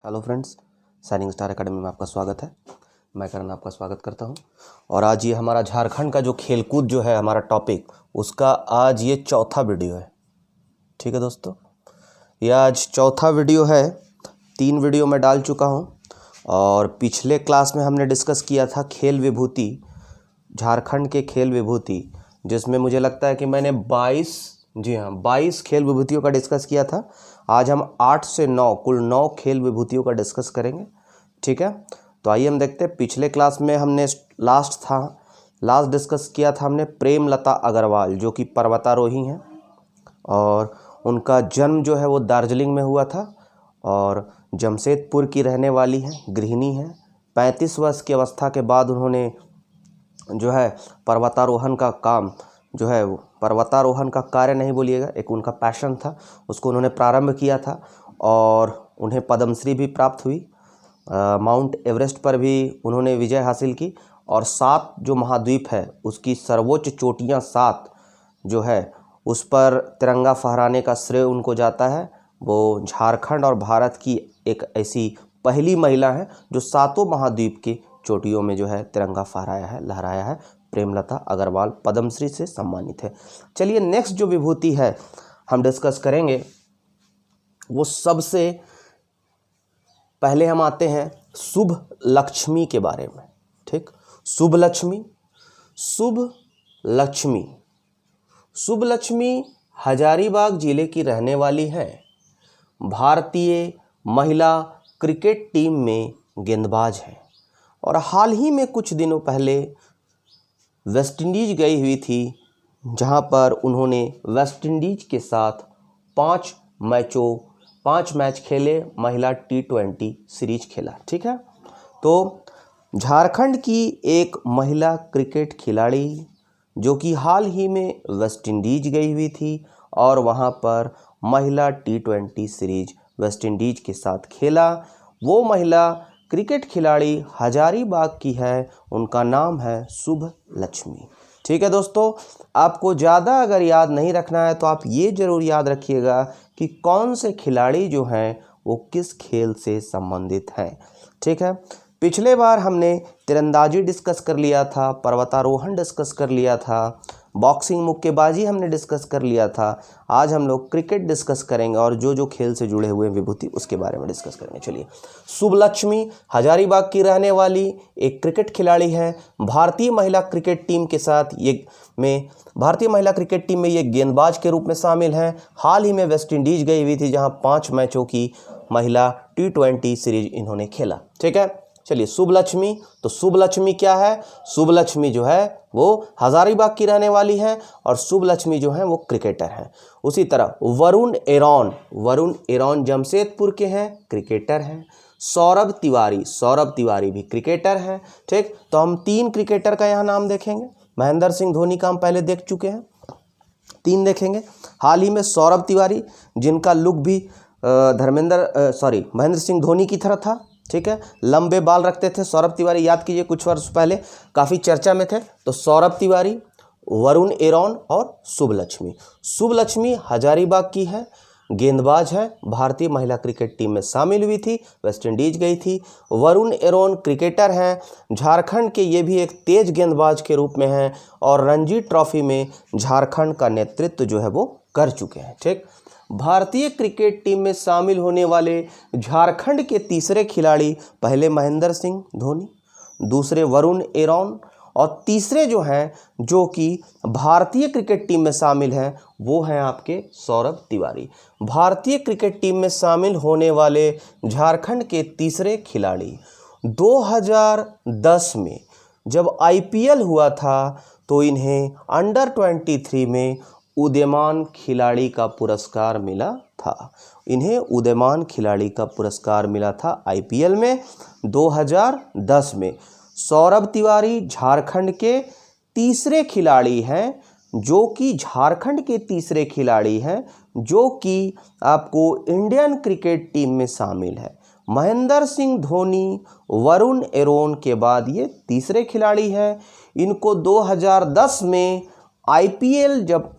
Hello friends, shining star academy में आपका स्वागत है। मैं करण आपका स्वागत करता हूं। और आज ये हमारा झारखंड का जो खेलकूद जो है हमारा टॉपिक, उसका आज ये चौथा वीडियो है। ठीक है दोस्तों, ये आज चौथा वीडियो है। 3 वीडियो मैं डाल चुका हूं और पिछले क्लास में हमने डिस्कस किया था खेल विभूति, झारखंड के खेल विभूति, जिसमें मुझे लगता है कि मैंने 22 खेल विभूतियों का डिस्कस किया था। आज हम 8 से 9 कुल 9 खेल विभूतियों का डिस्कस करेंगे। ठीक है, तो आइए हम देखते हैं। पिछले क्लास में हमने लास्ट डिस्कस किया था हमने प्रेमलता अग्रवाल, जो कि पर्वतारोही हैं और उनका जन्म जो है वो दार्जिलिंग में हुआ था और जमशेदपुर की रहने वाली हैं, गृहिणी हैं। 35 वर्ष की अवस्था के बाद उन्होंने जो है पर्वतारोहण का काम जो है वो पर्वतारोहण का कार्य नहीं बोलिएगा, एक उनका पैशन था, उसको उन्होंने प्रारंभ किया था और उन्हें पद्मश्री भी प्राप्त हुई। माउंट एवरेस्ट पर भी उन्होंने विजय हासिल की और 7 जो महाद्वीप है उसकी सर्वोच्च चोटियां 7 जो है उस पर तिरंगा फहराने का श्रेय उनको जाता है। वो झारखंड और भारत की एक ऐसी पहली महिला है जो 7 महाद्वीप की चोटियों में जो है तिरंगा फहराया है, लहराया है। प्रेमलता अग्रवाल पद्मश्री से सम्मानित है। चलिए नेक्स्ट जो विभूति है हम डिस्कस करेंगे, वो सबसे पहले हम आते हैं शुभ लक्ष्मी के बारे में। ठीक, शुभ लक्ष्मी हजारीबाग जिले की रहने वाली है। भारतीय महिला क्रिकेट टीम में गेंदबाज है और हाल ही में कुछ दिनों पहले वेस्टइंडीज गई हुई थी, जहां पर उन्होंने वेस्टइंडीज के साथ 5 मैच खेले, महिला T20 सीरीज खेला। ठीक है, तो झारखंड की एक महिला क्रिकेट खिलाड़ी जो कि हाल ही में वेस्टइंडीज गई हुई थी और वहां पर महिला T20 सीरीज वेस्टइंडीज के साथ खेला, वो महिला क्रिकेट खिलाड़ी हजारीबाग की है। उनका नाम है शुभ लक्ष्मी। ठीक है दोस्तों, आपको ज़्यादा अगर याद नहीं रखना है तो आप ये ज़रूर याद रखिएगा कि कौन से खिलाड़ी जो हैं वो किस खेल से संबंधित हैं। ठीक है, पिछले बार हमने तीरंदाजी डिस्कस कर लिया था, पर्वतारोहण डिस्कस कर लिया था, बॉक्सिंग मुक्केबाजी हमने डिस्कस कर लिया था। आज हम लोग क्रिकेट डिस्कस करेंगे और जो खेल से जुड़े हुए विभूति उसके बारे में डिस्कस करेंगे। चलिए, शुभ लक्ष्मी हजारीबाग की रहने वाली एक क्रिकेट खिलाड़ी है। भारतीय महिला क्रिकेट टीम में ये गेंदबाज के रूप में शामिल हैं। हाल ही में वेस्टइंडीज गई हुई थी, जहां 5 मैचों की महिला T20 सीरीज इन्होंने खेला। ठीक है, चलिए शुभ लक्ष्मी, तो शुभ लक्ष्मी क्या है? शुभ लक्ष्मी जो है वो हजारीबाग की रहने वाली है और शुभ लक्ष्मी जो है वो क्रिकेटर हैं। उसी तरह वरुण एरॉन जमशेदपुर के हैं, क्रिकेटर हैं। सौरभ तिवारी भी क्रिकेटर हैं। ठीक, तो हम 3 क्रिकेटर का यहाँ नाम देखेंगे। महेंद्र सिंह धोनी का हम पहले देख चुके हैं, 3 देखेंगे। हाल ही में सौरभ तिवारी, जिनका लुक भी महेंद्र सिंह धोनी की तरह था। ठीक है, लंबे बाल रखते थे सौरभ तिवारी, याद कीजिए कुछ वर्ष पहले काफ़ी चर्चा में थे। तो सौरभ तिवारी, वरुण एरॉन और शुभ लक्ष्मी हजारीबाग की है, गेंदबाज है, भारतीय महिला क्रिकेट टीम में शामिल हुई थी, वेस्टइंडीज गई थी। वरुण एरॉन क्रिकेटर हैं, झारखंड के ये भी एक तेज गेंदबाज के रूप में हैं और रणजी ट्रॉफी में झारखंड का नेतृत्व जो है वो कर चुके हैं। ठीक, भारतीय क्रिकेट टीम में शामिल होने वाले झारखंड के तीसरे खिलाड़ी, पहले महेंद्र सिंह धोनी, दूसरे वरुण एरॉन और तीसरे जो हैं जो कि भारतीय क्रिकेट टीम में शामिल हैं वो हैं आपके सौरभ तिवारी। भारतीय क्रिकेट टीम में शामिल होने वाले झारखंड के तीसरे खिलाड़ी 2010 में जब IPL हुआ था तो इन्हें अंडर 23 में उदीयमान खिलाड़ी का पुरस्कार मिला था। IPL में 2010 में सौरभ तिवारी झारखंड के तीसरे खिलाड़ी हैं, जो कि आपको इंडियन क्रिकेट टीम में शामिल है। महेंद्र सिंह धोनी, वरुण एरॉन के बाद ये तीसरे खिलाड़ी हैं। इनको 2010 में IPL जब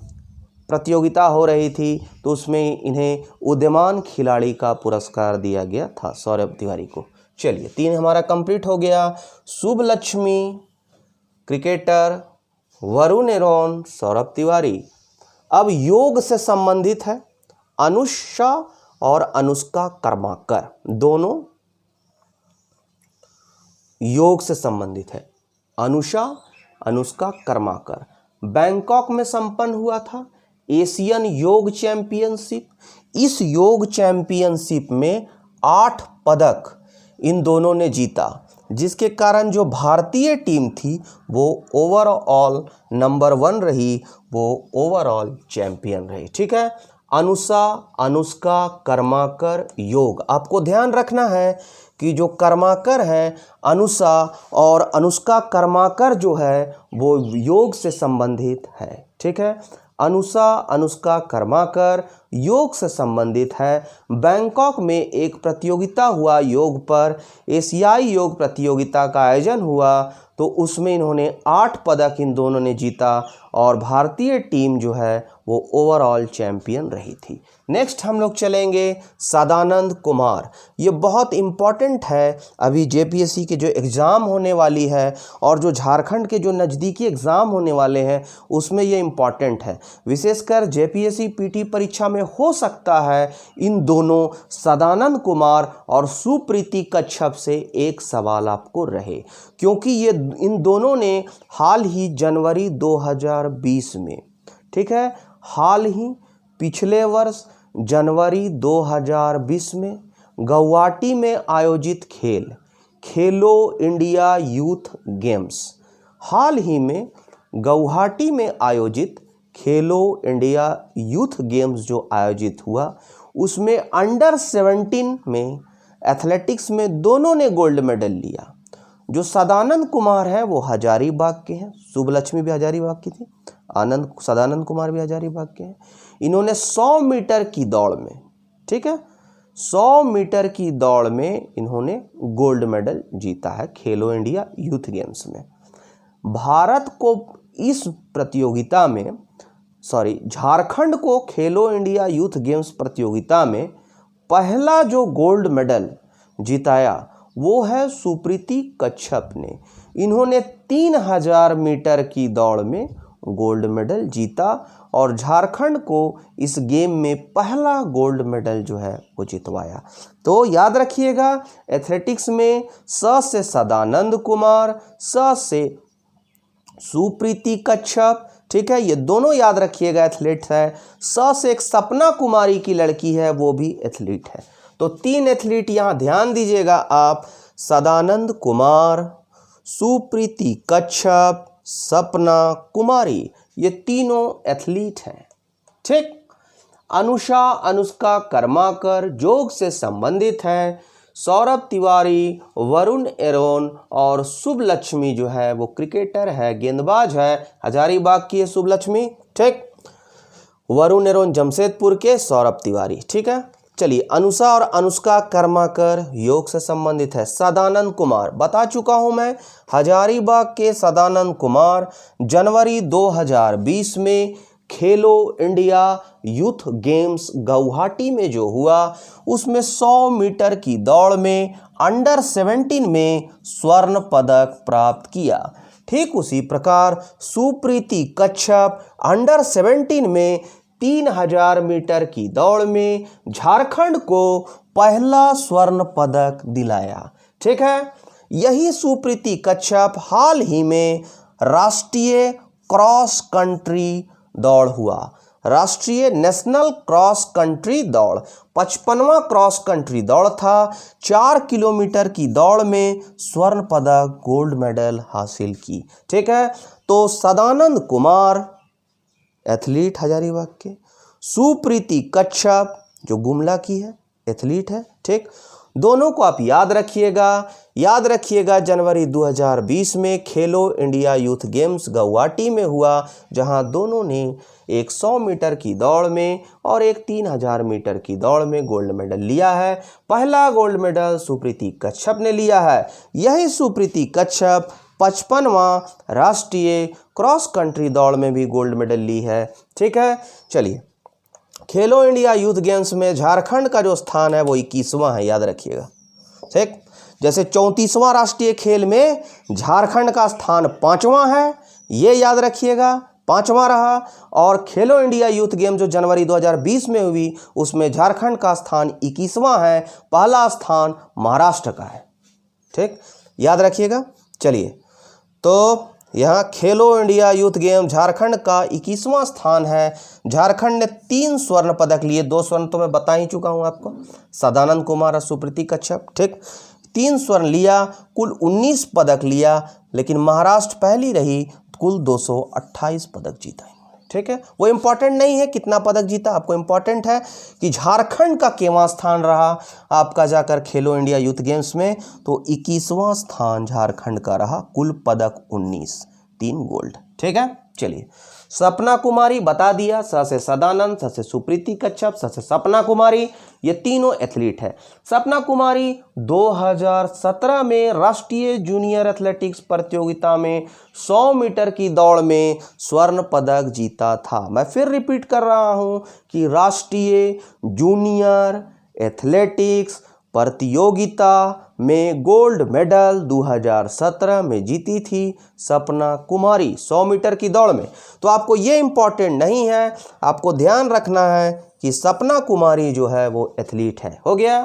प्रतियोगिता हो रही थी तो उसमें इन्हें उदीयमान खिलाड़ी का पुरस्कार दिया गया था, सौरभ तिवारी को। चलिए 3 हमारा कंप्लीट हो गया। शुभलक्ष्मी क्रिकेटर, वरुण एरोन सौरभ तिवारी। अब योग से संबंधित है अनुषा और अनुष्का कर्माकर, दोनों योग से संबंधित है। अनुषा अनुष्का कर्माकर बैंकॉक में संपन्न हुआ था एशियन योग चैंपियनशिप। इस योग चैंपियनशिप में 8 पदक इन दोनों ने जीता, जिसके कारण जो भारतीय टीम थी वो ओवरऑल नंबर 1 रही, वो ओवरऑल चैंपियन रही। ठीक है, अनुषा अनुष्का कर्माकर योग। आपको ध्यान रखना है कि जो कर्माकर है, अनुषा और अनुष्का कर्माकर जो है वो योग से संबंधित है। ठीक है, अनुषा अनुष्का कर्माकर योग से संबंधित है। बैंकॉक में एक प्रतियोगिता हुआ योग पर, एशियाई योग प्रतियोगिता का आयोजन हुआ, तो उसमें इन्होंने 8 पदक इन दोनों ने जीता और भारतीय टीम जो है वो ओवरऑल चैंपियन रही थी। नेक्स्ट हम लोग चलेंगे सदानंद कुमार। ये बहुत इम्पॉर्टेंट है, अभी जेपीएससी के जो एग्ज़ाम होने वाली है और जो झारखंड के जो नज़दीकी एग्ज़ाम होने वाले हैं उसमें ये इम्पॉर्टेंट है। विशेषकर जेपीएससी पीटी परीक्षा में हो सकता है इन दोनों सदानंद कुमार और सुप्रीति कच्छप से एक सवाल आपको रहे, क्योंकि ये इन दोनों ने हाल ही जनवरी 2020 में, ठीक है, हाल ही पिछले वर्ष जनवरी 2020 में गुवाहाटी में आयोजित खेलो इंडिया यूथ गेम्स, हाल ही में गुवाहाटी में आयोजित खेलो इंडिया यूथ गेम्स जो आयोजित हुआ उसमें अंडर 17 में एथलेटिक्स में दोनों ने गोल्ड मेडल लिया। जो सदानंद कुमार है वो हजारीबाग के हैं, शुभलक्ष्मी भी हजारीबाग की थी, सदानंद कुमार भी हजारीबाग के हैं। इन्होंने 100 मीटर की दौड़ में, ठीक है, 100 मीटर की दौड़ में इन्होंने गोल्ड मेडल जीता है खेलो इंडिया यूथ गेम्स में। भारत को इस प्रतियोगिता में, झारखंड को खेलो इंडिया यूथ गेम्स प्रतियोगिता में पहला जो गोल्ड मेडल जिताया वो है सुप्रीति कच्छप ने। इन्होंने 3000 मीटर की दौड़ में गोल्ड मेडल जीता और झारखंड को इस गेम में पहला गोल्ड मेडल जो है वो जितवाया। तो याद रखिएगा, एथलेटिक्स में स से सदानंद कुमार, स से सुप्रीति कच्छप, ठीक है, ये दोनों याद रखिएगा एथलीट है। स से एक सपना कुमारी की लड़की है, वो भी एथलीट है। तो 3 एथलीट यहाँ ध्यान दीजिएगा आप, सदानंद कुमार, सुप्रीति कच्छप, सपना कुमारी, ये तीनों एथलीट हैं। ठीक, अनुषा अनुष्का कर्माकर योग से संबंधित हैं। सौरभ तिवारी, वरुण एरोन और शुभलक्ष्मी जो है वो क्रिकेटर है, गेंदबाज है, हजारीबाग की है शुभलक्ष्मी। ठीक, वरुण एरोन जमशेदपुर के, सौरभ तिवारी। ठीक है, चलिए अनुषा और अनुष्का कर्माकर योग से संबंधित है। सदानंद कुमार बता चुका हूं मैं, हजारीबाग के सदानंद कुमार जनवरी 2020 में खेलो इंडिया यूथ गेम्स गुवाहाटी में जो हुआ उसमें 100 मीटर की दौड़ में अंडर 17 में स्वर्ण पदक प्राप्त किया। ठीक उसी प्रकार सुप्रीति कच्छप अंडर 17 में 3000 मीटर की दौड़ में झारखंड को पहला स्वर्ण पदक दिलाया। ठीक है, यही सुप्रीति कच्छप हाल ही में राष्ट्रीय क्रॉस कंट्री दौड़ हुआ, राष्ट्रीय नेशनल क्रॉस कंट्री दौड़ 55वां क्रॉस कंट्री दौड़ था, 4 किलोमीटर की दौड़ में स्वर्ण पदक गोल्ड मेडल हासिल की। ठीक है, तो सदानंद कुमार एथलीट हजारीबाग के, सुप्रीति कच्छप जो गुमला की है एथलीट है। ठीक, दोनों को आप याद रखिएगा जनवरी 2020 में खेलो इंडिया यूथ गेम्स गुवाहाटी में हुआ, जहां दोनों ने एक 100 मीटर की दौड़ में और एक 3000 मीटर की दौड़ में गोल्ड मेडल लिया है। पहला गोल्ड मेडल सुप्रीति कच्छप ने लिया है। यही सुप्रीति कच्छप 55वां राष्ट्रीय क्रॉस कंट्री दौड़ में भी गोल्ड मेडल ली है। ठीक है, चलिए खेलो इंडिया यूथ गेम्स में झारखंड का जो स्थान है वो 21वां है, याद रखिएगा। ठीक, जैसे 34वां राष्ट्रीय खेल में झारखंड का स्थान 5वां है, ये याद रखिएगा, 5वां रहा। और खेलो इंडिया यूथ गेम जो जनवरी 2020 में हुई उसमें झारखंड का स्थान 21वां है, पहला स्थान महाराष्ट्र का है। ठीक, याद रखिएगा। चलिए, तो यहाँ खेलो इंडिया यूथ गेम झारखंड का 21वां स्थान है। झारखंड ने 3 स्वर्ण पदक लिए, 2 स्वर्ण तो मैं बता ही चुका हूँ आपको, सदानंद कुमार और सुप्रीति कच्छप। ठीक, 3 स्वर्ण लिया, कुल 19 पदक लिया, लेकिन महाराष्ट्र पहली रही, कुल 228 पदक जीता। ठीक है, वो इम्पॉर्टेंट नहीं है कितना पदक जीता, आपको इम्पॉर्टेंट है कि झारखंड का केवां स्थान रहा आपका जाकर खेलो इंडिया यूथ गेम्स में, तो 21वां स्थान झारखंड का रहा, कुल पदक 19, 3 गोल्ड। ठीक है, चलिए सपना कुमारी बता दिया, स से सदानंद, स से सुप्रीति कच्छप, स से सपना कुमारी, ये तीनों एथलीट है। सपना कुमारी 2017 में राष्ट्रीय जूनियर एथलेटिक्स प्रतियोगिता में 100 मीटर की दौड़ में स्वर्ण पदक जीता था। मैं फिर रिपीट कर रहा हूं कि राष्ट्रीय जूनियर एथलेटिक्स प्रतियोगिता में गोल्ड मेडल 2017 में जीती थी सपना कुमारी 100 मीटर की दौड़ में। तो आपको ये इम्पॉर्टेंट नहीं है, आपको ध्यान रखना है कि सपना कुमारी जो है वो एथलीट है। हो गया।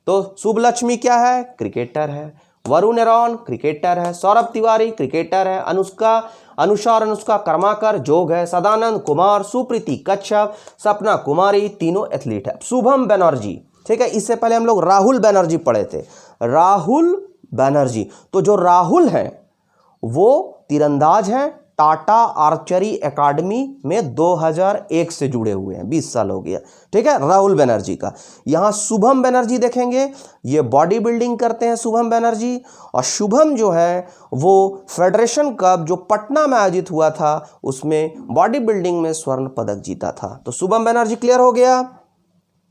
तो शुभ लक्ष्मी क्या है? क्रिकेटर है। वरुण एरॉन क्रिकेटर है। सौरभ तिवारी क्रिकेटर है। अनुषा और अनुष्का कर्माकर जोग है। सदानंद कुमार, सुप्रीति कच्छप, सपना कुमारी, तीनों एथलीट है। शुभम बनर्जी, ठीक है, इससे पहले हम लोग राहुल बनर्जी पढ़े थे। राहुल बनर्जी, तो जो राहुल हैं वो तीरंदाज हैं, टाटा आर्चरी एकेडमी में 2001 से जुड़े हुए हैं, 20 साल हो गया। ठीक है, राहुल बनर्जी का। यहाँ शुभम बनर्जी देखेंगे, ये बॉडी बिल्डिंग करते हैं शुभम बनर्जी। और शुभम जो है वो फेडरेशन कप जो पटना में आयोजित हुआ था उसमें बॉडी बिल्डिंग में स्वर्ण पदक जीता था। तो शुभम बनर्जी क्लियर हो गया।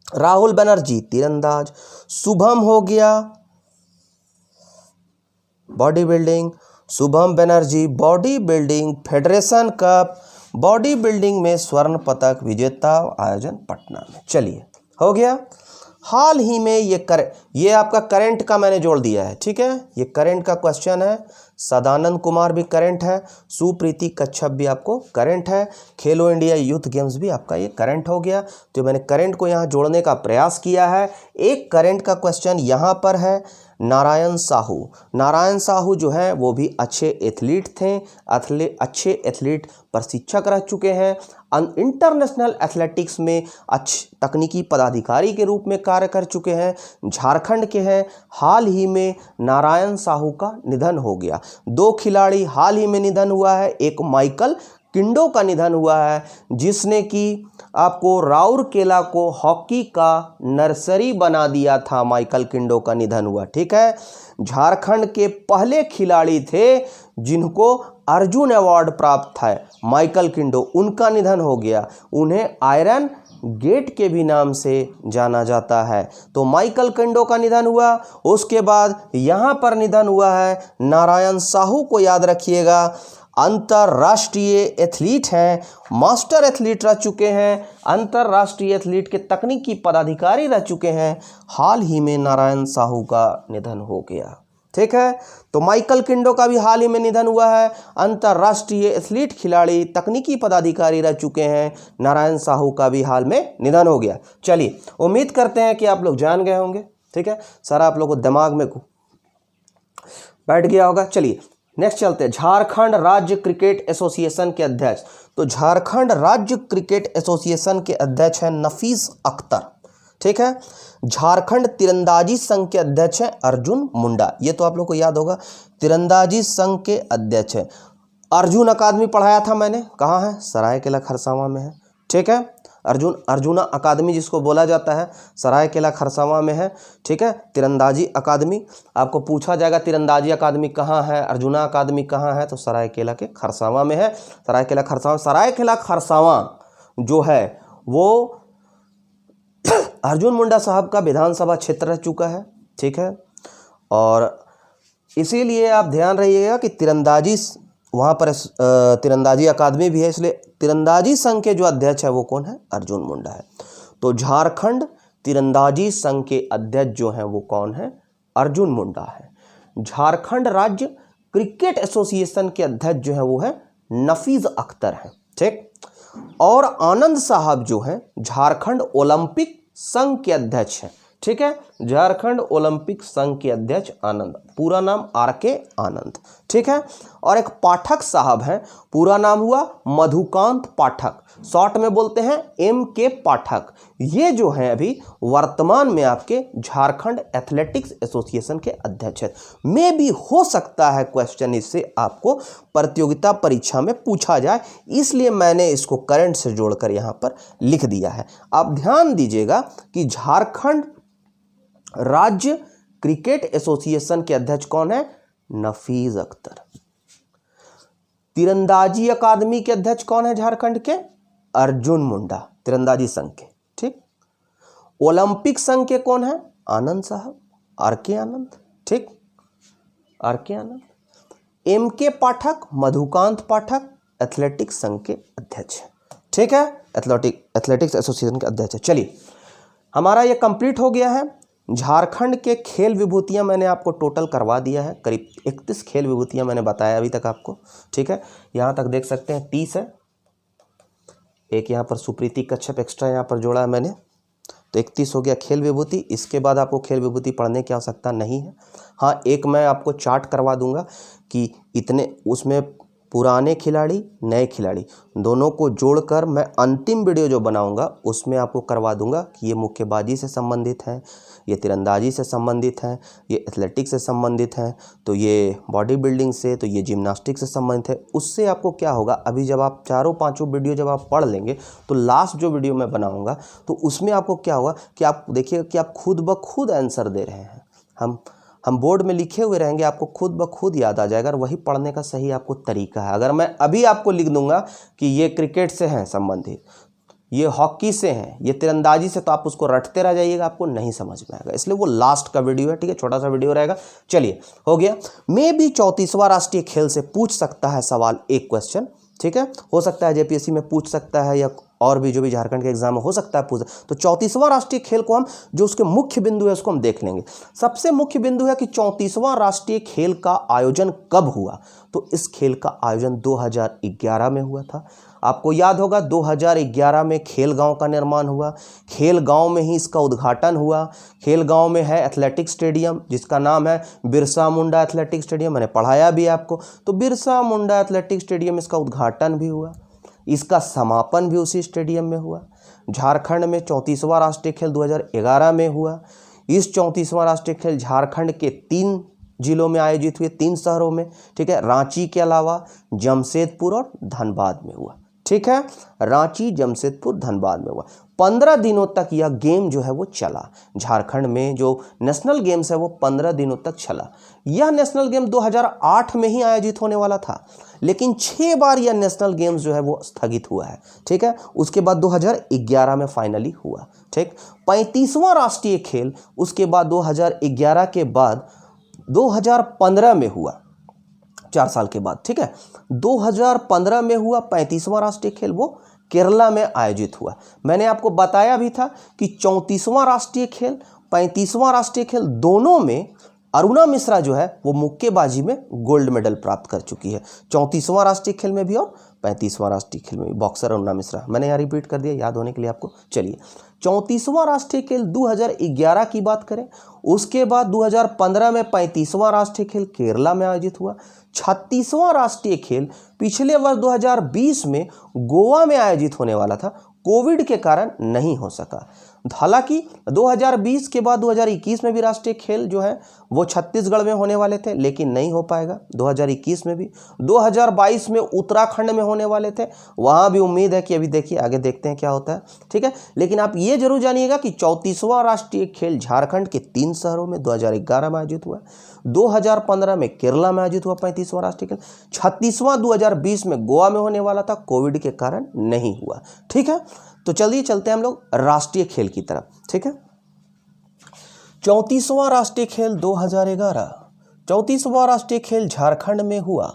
राहुल बनर्जी तीरंदाज, शुभम हो गया body building, Shubham Banerjee body building federation cup body building में स्वर्ण पदक विजेता, आयोजन पटना में। चलिए हो गया। हाल ही में ये आपका करंट का मैंने जोड़ दिया है। ठीक है, ये करंट का क्वेश्चन है। सदानंद कुमार भी करंट है, सुप्रीति कच्छप भी आपको करंट है, खेलो इंडिया यूथ गेम्स भी आपका ये करंट हो गया। तो मैंने करंट को यहाँ जोड़ने का प्रयास किया है। एक करंट का क्वेश्चन यहाँ पर है, नारायण साहू। नारायण साहू जो है वो भी अच्छे एथलीट थे, अच्छे एथलीट प्रशिक्षक रह चुके हैं, इंटरनेशनल एथलेटिक्स में अच्छे तकनीकी पदाधिकारी के रूप में कार्य कर चुके हैं, झारखंड के हैं। हाल ही में नारायण साहू का निधन हो गया। 2 खिलाड़ी हाल ही में निधन हुआ है। एक माइकल किंडो का निधन हुआ है, जिसने कि आपको राउरकेला को हॉकी का नर्सरी बना दिया था। माइकल किंडो का निधन हुआ। ठीक है, झारखंड के पहले खिलाड़ी थे जिनको अर्जुन अवार्ड प्राप्त था, माइकल किंडो, उनका निधन हो गया। उन्हें आयरन गेट के भी नाम से जाना जाता है। तो माइकल किंडो का निधन हुआ। उसके बाद यहाँ पर निधन हुआ है नारायण साहू को, याद रखिएगा। अंतर्राष्ट्रीय एथलीट हैं, मास्टर एथलीट रह चुके हैं, अंतर्राष्ट्रीय एथलीट के तकनीकी पदाधिकारी रह चुके हैं। हाल ही में नारायण साहू का निधन हो गया। ठीक है, तो माइकल किंडो का भी हाल ही में निधन हुआ है। अंतर्राष्ट्रीय एथलीट खिलाड़ी, तकनीकी पदाधिकारी रह चुके हैं। नारायण साहू का भी हाल में निधन हो गया। चलिए, उम्मीद करते हैं कि आप लोग जान गए होंगे। ठीक है, सारा आप लोगों को दिमाग में बैठ गया होगा। चलिए नेक्स्ट चलते हैं। झारखंड राज्य क्रिकेट एसोसिएशन के अध्यक्ष, तो झारखंड राज्य क्रिकेट एसोसिएशन के अध्यक्ष हैं नफीस अख्तर। ठीक है, झारखंड तीरंदाजी संघ के अध्यक्ष हैं अर्जुन मुंडा। ये तो आप लोग को याद होगा, तीरंदाजी संघ के अध्यक्ष हैं। अर्जुन अकादमी पढ़ाया था मैंने, कहाँ है? सरायकेला खरसावां में है। ठीक है, अर्जुना अकादमी जिसको बोला जाता है, सरायकेला खरसावां में है। ठीक है, तीरंदाजी अकादमी। आपको पूछा जाएगा तीरंदाजी अकादमी कहाँ है, अर्जुना अकादमी कहाँ है, तो सरायकेला के खरसावां में है। सरायकेला खरसावां जो है वो अर्जुन मुंडा साहब का विधानसभा क्षेत्र रह चुका है। ठीक है, और इसीलिए आप ध्यान रहिएगा कि तीरंदाजी वहाँ पर तीरंदाजी अकादमी भी है, इसलिए तीरंदाजी संघ के जो अध्यक्ष है वो कौन है? अर्जुन मुंडा है। तो झारखंड तीरंदाजी संघ के अध्यक्ष जो हैं वो कौन है? अर्जुन मुंडा है। झारखंड राज्य क्रिकेट एसोसिएशन के अध्यक्ष जो है वो है नफीज अख्तर हैं, ठीक। और आनंद साहब जो हैं झारखंड ओलंपिक संघ के अध्यक्ष हैं, ठीक है। झारखंड ओलंपिक संघ के अध्यक्ष आनंद, पूरा नाम RK आनंद, ठीक है। और एक पाठक साहब हैं, पूरा नाम हुआ मधुकांत पाठक, शॉर्ट में बोलते हैं MK पाठक। ये जो है अभी वर्तमान में आपके झारखंड एथलेटिक्स एसोसिएशन के अध्यक्ष हैं। मे भी हो सकता है क्वेश्चन इससे आपको प्रतियोगिता परीक्षा में पूछा जाए, इसलिए मैंने इसको करंट से जोड़कर यहाँ पर लिख दिया है। आप ध्यान दीजिएगा कि झारखंड राज्य क्रिकेट एसोसिएशन के अध्यक्ष कौन है? नफीज अख्तर। तीरंदाजी अकादमी के अध्यक्ष कौन है झारखंड के? अर्जुन मुंडा, तीरंदाजी संघ के, ठीक। ओलंपिक संघ के कौन है? आनंद साहब, RK आनंद, ठीक, RK आनंद। MK पाठक, मधुकांत पाठक एथलेटिक्स संघ के अध्यक्ष, ठीक है, एथलेटिक्स एसोसिएशन के अध्यक्ष। चलिए, हमारा ये कंप्लीट हो गया है। झारखंड के खेल विभूतियां मैंने आपको टोटल करवा दिया है, करीब 31 खेल विभूतियां मैंने बताया अभी तक आपको, ठीक है। यहाँ तक देख सकते हैं 30 है, एक यहाँ पर सुप्रीति कच्छप एक्स्ट्रा यहाँ पर जोड़ा है मैंने, तो 31 हो गया खेल विभूति। इसके बाद आपको खेल विभूति पढ़ने की आवश्यकता नहीं है। हाँ, एक मैं आपको चार्ट करवा दूंगा कि इतने उसमें पुराने खिलाड़ी नए खिलाड़ी दोनों को जोड़कर मैं अंतिम वीडियो जो बनाऊंगा उसमें आपको करवा दूंगा कि ये मुक्केबाजी से संबंधित है, ये तीरंदाजी से संबंधित है, ये एथलेटिक्स से संबंधित है, तो ये बॉडी बिल्डिंग से, तो ये जिम्नास्टिक्स से संबंधित है। उससे आपको क्या होगा, अभी जब आप चारों पांचों वीडियो जब आप पढ़ लेंगे तो लास्ट जो वीडियो मैं बनाऊँगा तो उसमें आपको क्या होगा कि आप देखिए कि आप खुद ब खुद आंसर दे रहे हैं। हम बोर्ड में लिखे हुए रहेंगे, आपको खुद ब खुद याद आ जाएगा और वही पढ़ने का सही आपको तरीका है। अगर मैं अभी आपको लिख दूंगा कि ये क्रिकेट से हैं संबंधित, ये हॉकी से हैं, ये तीरंदाजी से, तो आप उसको रटते रह जाइएगा, आपको नहीं समझ में आएगा। इसलिए वो लास्ट का वीडियो है, ठीक है, छोटा सा वीडियो रहेगा। चलिए, हो गया। मैं भी 34वां राष्ट्रीय खेल से पूछ सकता है सवाल, एक क्वेश्चन, ठीक है, हो सकता है JPSC में पूछ सकता है या और भी जो भी झारखंड के एग्जाम में हो सकता है पूछ। तो 34वां राष्ट्रीय खेल को हम जो उसके मुख्य बिंदु है उसको हम देख लेंगे। सबसे मुख्य बिंदु है कि 34वां राष्ट्रीय खेल का आयोजन कब हुआ। तो इस खेल का आयोजन 2011 में हुआ था। आपको याद होगा 2011 में खेल गांव का निर्माण हुआ, खेल गांव में ही इसका उद्घाटन हुआ। खेल गांव में है एथलेटिक स्टेडियम जिसका नाम है बिरसा मुंडा एथलेटिक स्टेडियम, मैंने पढ़ाया भी आपको। तो बिरसा मुंडा एथलेटिक स्टेडियम इसका उद्घाटन भी हुआ, इसका समापन भी उसी स्टेडियम में हुआ। झारखंड में 34वां राष्ट्रीय खेल 2011 में हुआ। इस 34वां राष्ट्रीय खेल झारखंड के 3 जिलों में आयोजित हुए, 3 शहरों में, ठीक है, रांची के अलावा जमशेदपुर और धनबाद में हुआ, ठीक है, रांची, जमशेदपुर, धनबाद में हुआ। 15 दिनों तक यह गेम जो है वो चला। झारखंड में जो नेशनल गेम्स है वो 15 दिनों तक चला। यह नेशनल गेम 2008 में ही आयोजित होने वाला था, लेकिन 6 बार यह नेशनल गेम्स जो है वो स्थगित हुआ है, ठीक है। उसके बाद 2011 में फाइनली हुआ, ठीक। 35वां राष्ट्रीय खेल उसके बाद 2011 के बाद 2015 में हुआ, 4 साल के बाद, ठीक है। 2015 में हुआ 35वां राष्ट्रीय खेल, वो केरला में आयोजित हुआ। मैंने आपको बताया भी था कि 34वां राष्ट्रीय खेल, 35वां राष्ट्रीय खेल दोनों में अरुणा मिश्रा जो है वो मुक्केबाजी में गोल्ड मेडल प्राप्त कर चुकी है। 34वां राष्ट्रीय खेल में भी और 35वां राष्ट्रीय खेल में भी बॉक्सर अरुणा मिश्रा, मैंने यहाँ रिपीट कर दिया याद होने के लिए आपको। चलिए, 34वां राष्ट्रीय खेल 2011 की बात करें, उसके बाद 2015 में 35वां राष्ट्रीय खेल केरला में आयोजित हुआ। 36वां राष्ट्रीय खेल पिछले वर्ष 2020 में गोवा में आयोजित होने वाला था, कोविड के कारण नहीं हो सका। हालांकि 2020 के बाद 2021 में भी राष्ट्रीय खेल जो है वो छत्तीसगढ़ में होने वाले थे, लेकिन नहीं हो पाएगा 2021 में भी। 2022 में उत्तराखंड में होने वाले थे, वहाँ भी उम्मीद है कि अभी देखिए आगे देखते हैं क्या होता है, ठीक है। लेकिन आप ये जरूर जानिएगा कि 34वां राष्ट्रीय खेल झारखंड के 3 शहरों में 2011 में आयोजित हुआ, 2015 में केरला में आयोजित हुआ 35वां राष्ट्रीय खेल, 36वां 2020 में गोवा में होने वाला था, कोविड के कारण नहीं हुआ, ठीक है। तो चलिए चलते हैं हम लोग राष्ट्रीय खेल की तरफ, ठीक है। 34वां राष्ट्रीय खेल 2011, 34वां राष्ट्रीय खेल झारखंड में हुआ।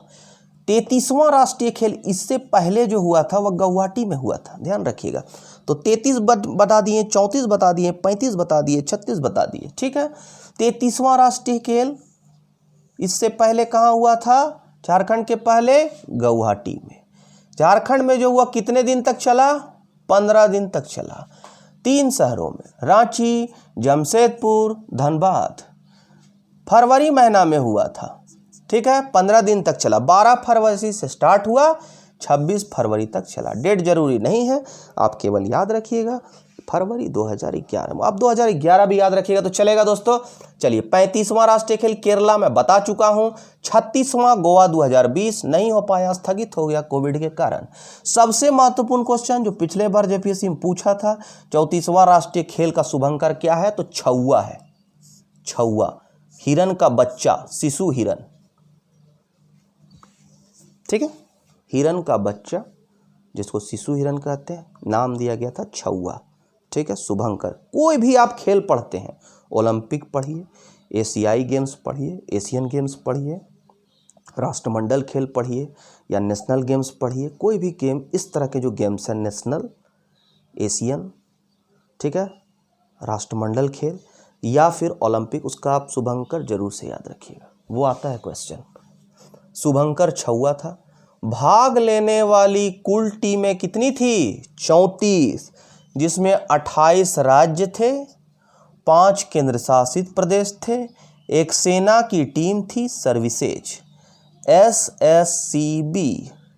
33वां राष्ट्रीय खेल इससे पहले जो हुआ था वह गुवाहाटी में हुआ था, ध्यान रखिएगा। तो 33 बता दिए, 34 बता दिए, 35 बता दिए, 36 बता दिए, ठीक है। 33वां राष्ट्रीय खेल इससे पहले कहाँ हुआ था? झारखंड के पहले गुवाहाटी में। झारखंड में जो हुआ कितने दिन तक चला? 15 दिन तक चला। 3 शहरों में, रांची, जमशेदपुर, धनबाद। फरवरी महीना में हुआ था, ठीक है। 15 दिन तक चला। 12 फरवरी से स्टार्ट हुआ, 26 फरवरी तक चला। डेट जरूरी नहीं है, आप केवल याद रखिएगा फरवरी 2011 में। आप 2011 भी याद रखिएगा तो चलेगा दोस्तों। चलिए, 35वां राष्ट्रीय खेल केरला में बता चुका हूं। 36वां गोवा 2020 नहीं हो पाया, स्थगित हो गया कोविड के कारण। सबसे महत्वपूर्ण क्वेश्चन जो पिछले बार जेपीएससी में पूछा था, 34वां राष्ट्रीय खेल का शुभंकर क्या है? तो छौवा है। छौवा, हिरन का बच्चा, शिशु हिरन, ठीक है। हिरन का बच्चा जिसको शिशु हिरन कहते हैं, नाम दिया गया था छौवा, ठीक है। शुभंकर। कोई भी आप खेल पढ़ते हैं, ओलंपिक पढ़िए, एशियाई गेम्स पढ़िए, एशियन गेम्स पढ़िए, राष्ट्रमंडल खेल पढ़िए या नेशनल गेम्स पढ़िए, कोई भी गेम, इस तरह के जो गेम्स हैं, नेशनल, एशियन, ठीक है, राष्ट्रमंडल खेल या फिर ओलंपिक, उसका आप शुभंकर जरूर से याद रखिएगा, वो आता है क्वेश्चन। शुभंकर छौवा था। भाग लेने वाली कुल टीमें कितनी थी? 34, जिसमें 28 राज्य थे, 5 केंद्र शासित प्रदेश थे, एक सेना की टीम थी, सर्विसेज, SSCB,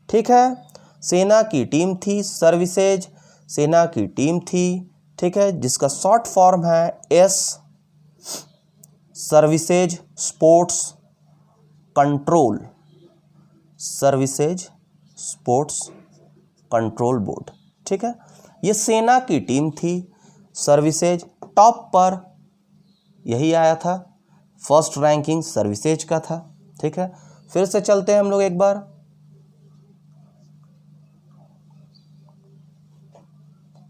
ठीक है। सेना की टीम थी, सर्विसेज, सेना की टीम थी, ठीक है, जिसका शॉर्ट फॉर्म है S, services sports control, services sports control board, ठीक है। ये सेना की टीम थी। सर्विसेज टॉप पर यही आया था, फर्स्ट रैंकिंग सर्विसेज का था, ठीक है। फिर से चलते हैं हम लोग एक बार।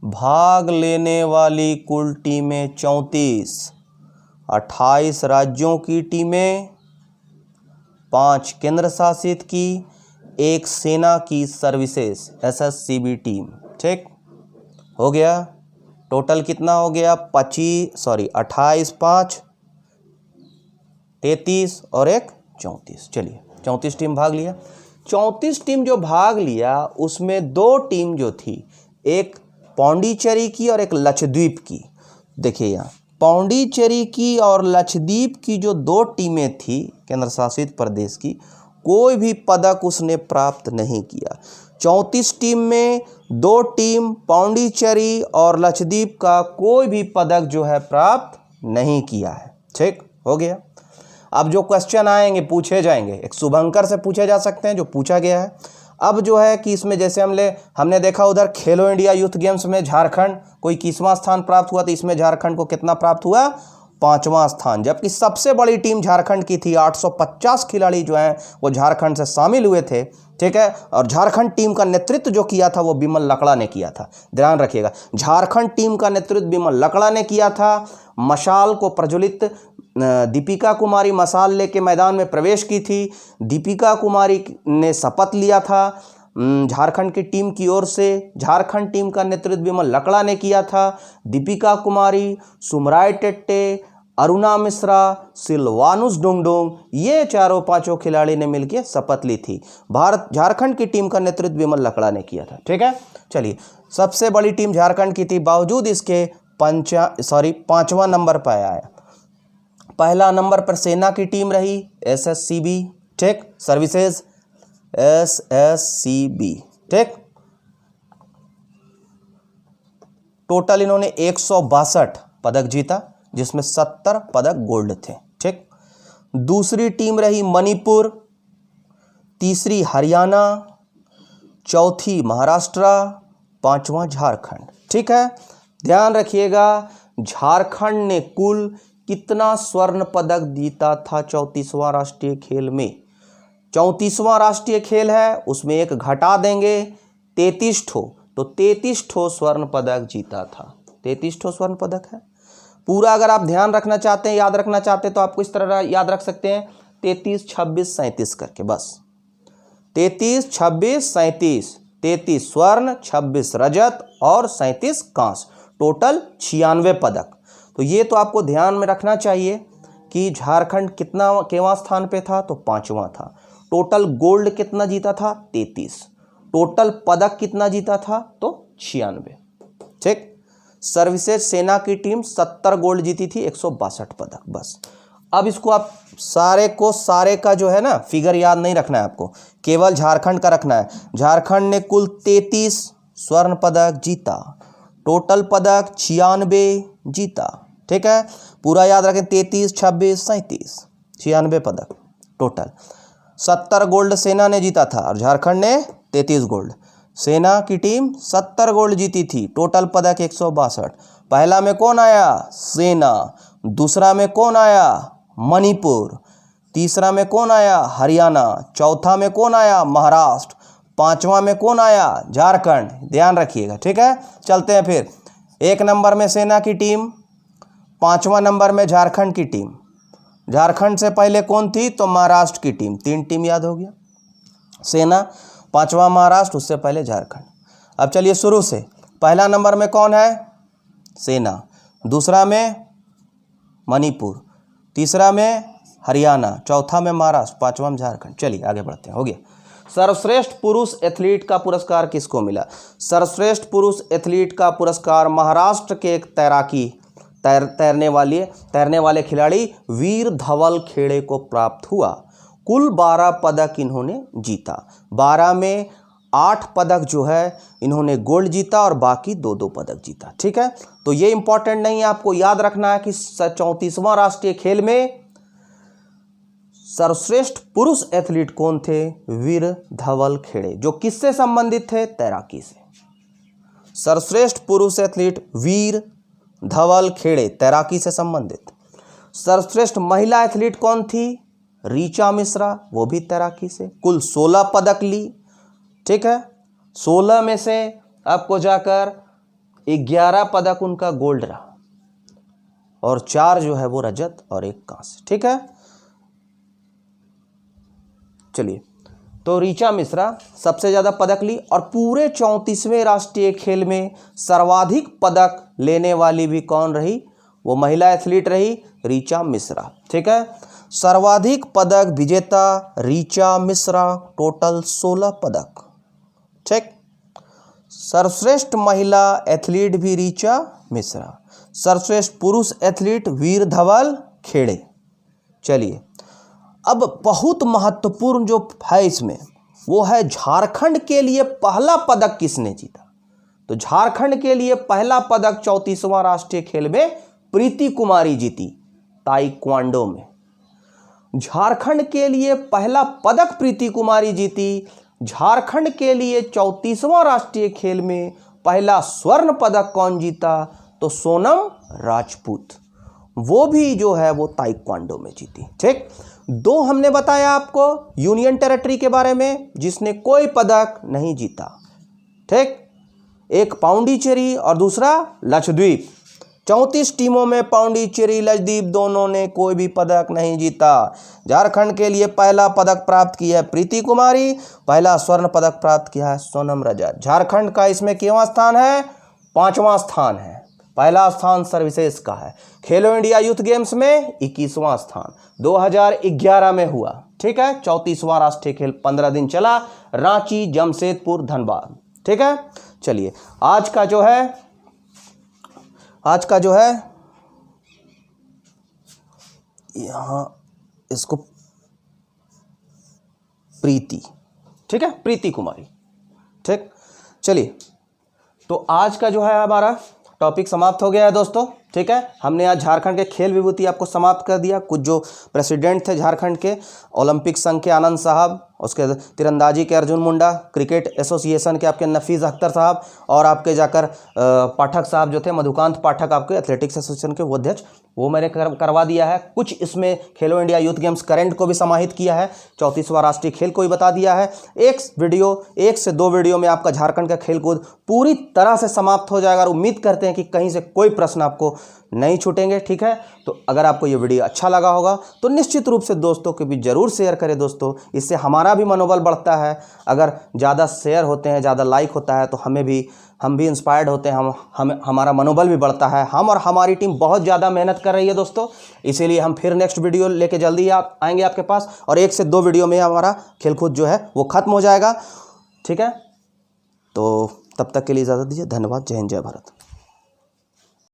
भाग लेने वाली कुल टीमें 34, 28 राज्यों की टीमें, 5 केंद्र शासित की, एक सेना की सर्विसेज SSCB टीम, ठीक हो गया। टोटल कितना हो गया? 28, 5, 33 और एक 34। चलिए, 34 टीम भाग लिया। 34 टीम जो भाग लिया उसमें 2 टीम जो थी, एक पौंडीचेरी की और एक लक्षद्वीप की। देखिए यहाँ पौंडीचेरी की और लक्षद्वीप की जो 2 टीमें थी केंद्र शासित प्रदेश की, कोई भी पदक उसने प्राप्त नहीं किया। 34 टीम में 2 टीम पौंडीचेरी और लक्षद्वीप का कोई भी पदक जो है प्राप्त नहीं किया है, ठीक हो गया। अब जो क्वेश्चन आएंगे पूछे जाएंगे, एक शुभंकर से पूछे जा सकते हैं जो पूछा गया है। अब जो है कि इसमें जैसे हमने देखा उधर खेलो इंडिया यूथ गेम्स में झारखंड कोई 21वां स्थान प्राप्त हुआ, तो इसमें झारखंड को कितना प्राप्त हुआ? 5वां स्थान। जबकि सबसे बड़ी टीम झारखंड की थी, 850 खिलाड़ी जो हैं वो झारखंड से शामिल हुए थे, ठीक है। और झारखंड टीम का नेतृत्व जो किया था वो बिमल लकड़ा ने किया था, ध्यान रखिएगा। झारखंड टीम का नेतृत्व बिमल लकड़ा ने किया था। मशाल को प्रज्वलित दीपिका कुमारी मशाल लेके मैदान में प्रवेश की थी। दीपिका कुमारी ने शपथ लिया था झारखंड की टीम की ओर से। झारखंड टीम का नेतृत्व बिमल लकड़ा ने किया था। दीपिका कुमारी, सुमराय टेट्टे, अरुणा मिश्रा, सिलवानुस डुंगडुंग, ये 4-5 खिलाड़ी ने मिलकर शपथ ली थी। झारखंड की टीम का नेतृत्व बिमल लकड़ा ने किया था, ठीक है। चलिए, सबसे बड़ी टीम झारखंड की थी, बावजूद इसके 5वां नंबर पर आया। पहला नंबर पर सेना की टीम रही, SSCB, ठीक, सर्विसेज SSCB, ठीक। टोटल इन्होंने 162 पदक जीता, जिसमें 70 पदक गोल्ड थे, ठीक। दूसरी टीम रही मणिपुर, तीसरी हरियाणा, चौथी महाराष्ट्र, 5वां झारखंड, ठीक है। ध्यान रखिएगा, झारखंड ने कुल कितना स्वर्ण पदक जीता था 34वां राष्ट्रीय खेल में? 34वां राष्ट्रीय खेल है, उसमें एक घटा देंगे, 33 ठो, तो 33 ठो स्वर्ण पदक जीता था। 33 ठो स्वर्ण पदक है पूरा। अगर आप ध्यान रखना चाहते हैं, याद रखना चाहते हैं, तो आपको इस तरह याद रख सकते हैं। 33, 26, 37 करके, बस 33, 26, 37, 33 स्वर्ण, 26 रजत और 37 कांस्य, टोटल 96 पदक। तो ये तो आपको ध्यान में रखना चाहिए कि झारखंड कितना केवां स्थान पे था, तो 5वां था। टोटल गोल्ड कितना जीता था, 33। टोटल पदक कितना जीता था, तो 96। ठीक। सर्विसेज सेना की टीम 70 गोल्ड जीती थी, 162 पदक, बस। अब इसको आप सारे का जो है ना फिगर याद नहीं रखना है आपको, केवल झारखंड का रखना है। झारखंड ने कुल 33 स्वर्ण पदक जीता, टोटल पदक 96 जीता। ठीक है, पूरा याद रखें, 33, 26, 37, 96 पदक टोटल। 70 गोल्ड सेना ने जीता था और झारखंड ने 33 गोल्ड। सेना की टीम 70 गोल्ड जीती थी, टोटल पदक 162। पहला में कौन आया, सेना। दूसरा में कौन आया, मणिपुर। तीसरा में कौन आया, हरियाणा। चौथा में कौन आया, महाराष्ट्र। पांचवा में कौन आया, झारखंड। ध्यान रखिएगा, ठीक है। चलते हैं फिर, 1 नंबर में सेना की टीम, 5वां नंबर में झारखंड की टीम। झारखंड से पहले कौन थी, तो महाराष्ट्र की टीम। 3 टीम याद हो गया, सेना, 5वां महाराष्ट्र, उससे पहले झारखंड। अब चलिए शुरू से, पहला नंबर में कौन है, सेना। दूसरा में मणिपुर, तीसरा में हरियाणा, चौथा में महाराष्ट्र, 5वां में झारखंड। चलिए आगे बढ़ते हैं, हो गया। सर्वश्रेष्ठ पुरुष एथलीट का पुरस्कार किसको मिला। सर्वश्रेष्ठ पुरुष एथलीट का पुरस्कार महाराष्ट्र के एक तैरने वाले खिलाड़ी वीर धवल खेड़े को प्राप्त हुआ। कुल 12 पदक इन्होंने जीता। 12 में 8 पदक जो है इन्होंने गोल्ड जीता और बाकी 2-2 पदक जीता। ठीक है, तो ये इंपॉर्टेंट नहीं है, आपको याद रखना है कि 34वां राष्ट्रीय खेल में सर्वश्रेष्ठ पुरुष एथलीट कौन थे, वीर धवल खेड़े, जो किससे संबंधित थे, तैराकी से। सर्वश्रेष्ठ पुरुष एथलीट वीर धवल खेड़े, तैराकी से संबंधित। सर्वश्रेष्ठ महिला एथलीट कौन थी, ऋचा मिश्रा, वो भी तैराकी से। कुल 16 पदक ली। ठीक है, 16 में से आपको जाकर 11 पदक उनका गोल्ड रहा और 4 जो है वो रजत और 1 कांस्य। ठीक है, चलिए, तो ऋचा मिश्रा सबसे ज्यादा पदक ली और पूरे 34वें राष्ट्रीय खेल में सर्वाधिक पदक लेने वाली भी कौन रही, वो महिला एथलीट रही, ऋचा मिश्रा। ठीक है, सर्वाधिक पदक विजेता ऋचा मिश्रा, टोटल 16 पदक। ठीक, सर्वश्रेष्ठ महिला एथलीट भी ऋचा मिश्रा, सर्वश्रेष्ठ पुरुष एथलीट वीर धवल खेड़े। चलिए, अब बहुत महत्वपूर्ण जो है इसमें वो है झारखंड के लिए पहला पदक किसने जीता। तो झारखंड के लिए पहला पदक 34वां राष्ट्रीय खेल में प्रीति कुमारी जीती, ताइक्वांडो में। झारखंड के लिए पहला पदक प्रीति कुमारी जीती। झारखंड के लिए 34वां राष्ट्रीय खेल में पहला स्वर्ण पदक कौन जीता, तो सोनम राजपूत, वो भी जो है वो ताइक्वांडो में जीती। ठीक, 2 हमने बताया आपको यूनियन टेरिटरी के बारे में जिसने कोई पदक नहीं जीता। ठीक, एक पाउंडीचेरी और दूसरा लक्षद्वीप। 34 टीमों में पाउंडीचेरी लक्षद्वीप दोनों ने कोई भी पदक नहीं जीता। झारखंड के लिए पहला पदक प्राप्त किया है प्रीति कुमारी, पहला स्वर्ण पदक प्राप्त किया है सोनम रजत। झारखंड का इसमें कितवां स्थान है, 5वां स्थान है। पहला स्थान सर्विसेज का है। खेलो इंडिया यूथ गेम्स में 21वां स्थान 2011 में हुआ। ठीक है, 34वां राष्ट्रीय खेल 15 दिन चला, रांची, जमशेदपुर, धनबाद। ठीक है, चलिए आज का जो है यहां इसको प्रीति, ठीक है, प्रीति कुमारी। ठीक, चलिए, तो आज का जो है हमारा टॉपिक समाप्त हो गया है दोस्तों। ठीक है, हमने आज झारखंड के खेल विभूति आपको समाप्त कर दिया। कुछ जो प्रेसिडेंट थे झारखंड के, ओलंपिक संघ के आनंद साहब, उसके तीरंदाजी के अर्जुन मुंडा, क्रिकेट एसोसिएशन के आपके नफीस अख्तर साहब और आपके जाकर पाठक साहब जो थे, मधुकांत पाठक, आपके एथलेटिक्स एसोसिएशन के वो अध्यक्ष, वो मैंने करवा दिया है। कुछ इसमें खेलो इंडिया यूथ गेम्स करंट को भी समाहित किया है, 34वां राष्ट्रीय खेल को भी बता दिया है। 1 से 2 वीडियो में आपका झारखंड का खेलकूद पूरी तरह से समाप्त हो जाएगा और उम्मीद करते हैं कि कहीं से कोई प्रश्न आपको नहीं छूटेंगे। ठीक है, तो अगर आपको ये वीडियो अच्छा लगा होगा तो निश्चित रूप से दोस्तों के भी ज़रूर शेयर करें दोस्तों, इससे हमारा भी मनोबल बढ़ता है। अगर ज़्यादा शेयर होते हैं, ज़्यादा लाइक होता है तो हम भी इंस्पायर्ड होते हैं, हमारा मनोबल भी बढ़ता है। हम और हमारी टीम बहुत ज़्यादा मेहनत कर रही है दोस्तों, इसीलिए हम फिर नेक्स्ट वीडियो लेके जल्दी आएंगे आपके पास, और 1 से 2 वीडियो में हमारा खेलकूद जो है वो ख़त्म हो जाएगा। ठीक है, तो तब तक के लिए इजाज़त दीजिए। धन्यवाद। जय हिंद, जय भारत।